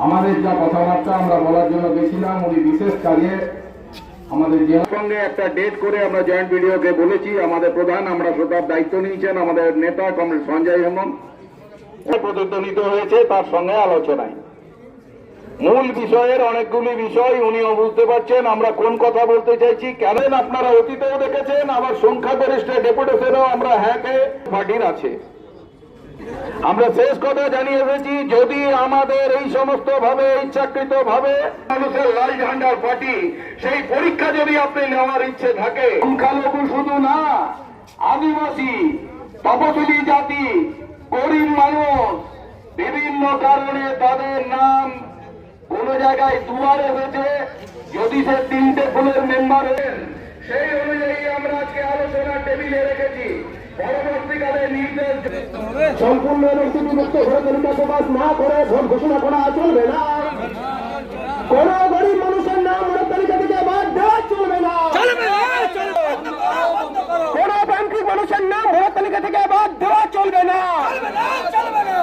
আমাদের যা কথাবার্তা আমরা বলার জন্য গেছিলাম, উনি বিশেষ কাজে আমাদের সঙ্গে একটা ডেট করে আমরা জয়েন্ট ভিডিওকে বলেছি। আমাদের প্রধান আমরা শ্রোতার দায়িত্ব নিয়েছেন আমাদের নেতা কমরেড সঞ্জয় হেমন্ত প্রতিধ্বনিত হয়েছে তার সঙ্গে আলোচনায়। মূল বিষয়ের অনেকগুলি বিষয় উনিও বুঝতে পারছেন আমরা কোন কথা বলতে চাইছি। কেন আপনারা অতীতেও দেখেছেন, আবার সংখ্যাগরিষ্ঠ ডেপুটেশনও আমরা হ্যাকে পার্টির আছে। আমরা শেষ কথা জানিয়ে এসেছি, যদি আমাদের এই সমস্ত ভাবে ইচ্ছাকৃত ভাবে মানুষের লাল ঝান্ডার পার্টি সেই পরীক্ষা যদি আপনি নেওয়ার ইচ্ছে থাকে, সংখ্যালঘু শুধু না, আদিবাসী, তপশিলি জাতি, গরিব মানুষ বিভিন্ন কারণে তাদের নাম কোন জায়গায় দুয়ারে হয়েছে, যদি সে 3টে ফুলের মেম্বারের সেই অনুযায়ী আমরা আজকে আলোচনা টেবিলে রেখেছি। পরবর্তীকালে নির্দেশ সম্পূর্ণ মুক্ত ভোট তালিকা প্রকাশ না করে ভোট ঘোষণা করা চলবে না। কোন গরিব মানুষের নাম ভোটার তালিকা থেকে বাদ দেওয়া চলবে না। কোন ব্যাংকিং মানুষের নাম ভোটার তালিকা থেকে বাদ দেওয়া চলবে না।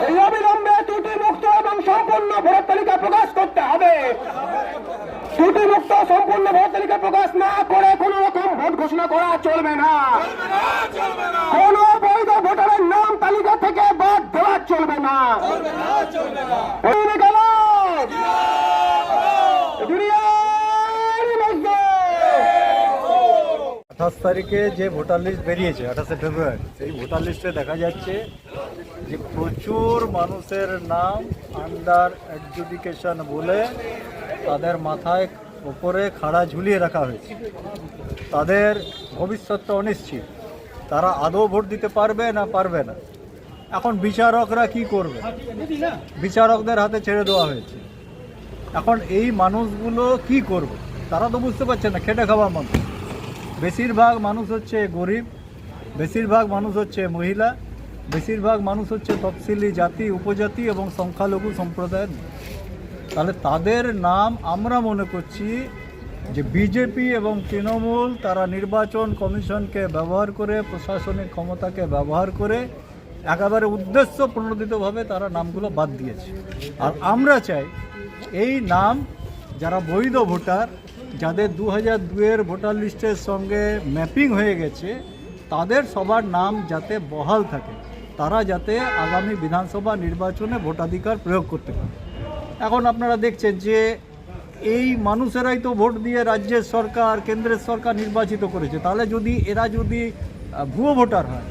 এই অবিলম্বে ত্রুটি মুক্ত এবং সম্পূর্ণ ভোটার তালিকা প্রকাশ করতে হবে। ত্রুটি মুক্ত সম্পূর্ণ ভোটার তালিকা প্রকাশ না করে কোন রকম ভোট ঘোষণা করা চলবে না। কোন বৈধ ভোটারের নাম তালিকা থেকে বাদ দেওয়া চলবে না। 28 তারিখে যে ভোটার লিস্ট বেরিয়েছে 28শে ফেব্রুয়ারি, সেই ভোটার লিস্টে দেখা যাচ্ছে যে প্রচুর মানুষের নাম আন্ডার অ্যাডজুডিকেশন বলে তাদের মাথায় ওপরে খাড়া ঝুলিয়ে রাখা হয়েছে। তাদের ভবিষ্যৎটা অনিশ্চিত, তারা আদৌ ভোট দিতে পারবে না পারবে না। এখন বিচারকরা কি করবে? বিচারকদের হাতে ছেড়ে দেওয়া হয়েছে। এখন এই মানুষগুলো কি করবে? তারা তো বুঝতে পারছে না, খেটে খাওয়া মানুষ। বেশিরভাগ মানুষ হচ্ছে গরিব, বেশিরভাগ মানুষ হচ্ছে মহিলা, বেশিরভাগ মানুষ হচ্ছে তফসিলি জাতি, উপজাতি এবং সংখ্যালঘু সম্প্রদায়ের। তাহলে তাদের নাম আমরা মনে করছি যে বিজেপি এবং তৃণমূল তারা নির্বাচন কমিশনকে ব্যবহার করে, প্রশাসনিক ক্ষমতাকে ব্যবহার করে একেবারে উদ্দেশ্য প্রণোদিতভাবে তারা নামগুলো বাদ দিয়েছে। আর আমরা চাই এই নাম যারা বৈধ ভোটার, যাদের 2002-এর ভোটার লিস্টের সঙ্গে ম্যাপিং হয়ে গেছে, তাদের সবার নাম যাতে বহাল থাকে, তারা যাতে আগামী বিধানসভা নির্বাচনে ভোটাধিকার প্রয়োগ করতে পারে। এখন আপনারা দেখছেন যে এই মানুষেরাই তো ভোট দিয়ে রাজ্যের সরকার, কেন্দ্রের সরকার নির্বাচিত করেছে। তাহলে যদি এরা যদি ভুয়ো ভোটার হয়,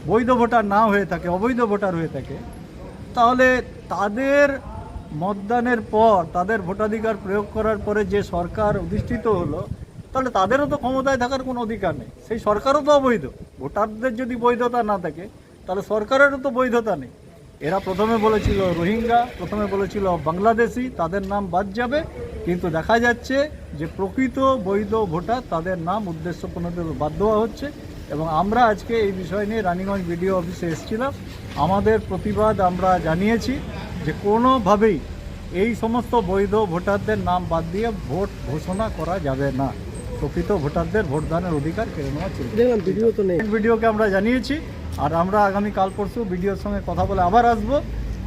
বৈধ ভোটার না হয়ে থাকে, অবৈধ ভোটার হয়ে থাকে, তাহলে তাদের মতদানের পর, তাদের ভোটাধিকার প্রয়োগ করার পরে যে সরকার অধিষ্ঠিত হলো, তাহলে তাদেরও তো ক্ষমতায় থাকার কোনো অধিকার নেই। সেই সরকারও তো অবৈধ। ভোটারদের যদি বৈধতা না থাকে, তাহলে সরকারেরও তো বৈধতা নেই। এরা প্রথমে বলেছিল রোহিঙ্গা, প্রথমে বলেছিল বাংলাদেশি, তাদের নাম বাদ যাবে। কিন্তু দেখা যাচ্ছে যে প্রকৃত বৈধ ভোটার, তাদের নাম উদ্দেশ্য প্রণোদিত বাদ দেওয়া হচ্ছে। এবং আমরা আজকে এই বিষয় নিয়ে রানীগঞ্জ বিডিও অফিসে এসেছিলাম। আমাদের প্রতিবাদ আমরা জানিয়েছি যে কোনোভাবেই এই সমস্ত বৈধ ভোটারদের নাম বাদ দিয়ে ভোট ঘোষণা করা যাবে না। প্রকৃত ভোটারদের ভোটদানের অধিকার কেড়ে নেওয়া চলবে। ভিডিও তো নেই, ভিডিওকে আমরা জানিয়েছি। আর আমরা আগামী কাল পরশু ভিডিওর সঙ্গে কথা বলে আবার আসব।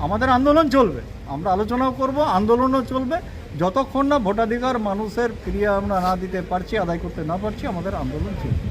আমাদের আন্দোলন চলবে, আমরা আলোচনাও করব, আন্দোলনও চলবে। যতক্ষণ না ভোটাধিকার মানুষের ফিরিয়ে আমরা না দিতে পারছি, আদায় করতে না পারছি, আমাদের আন্দোলন চলবে।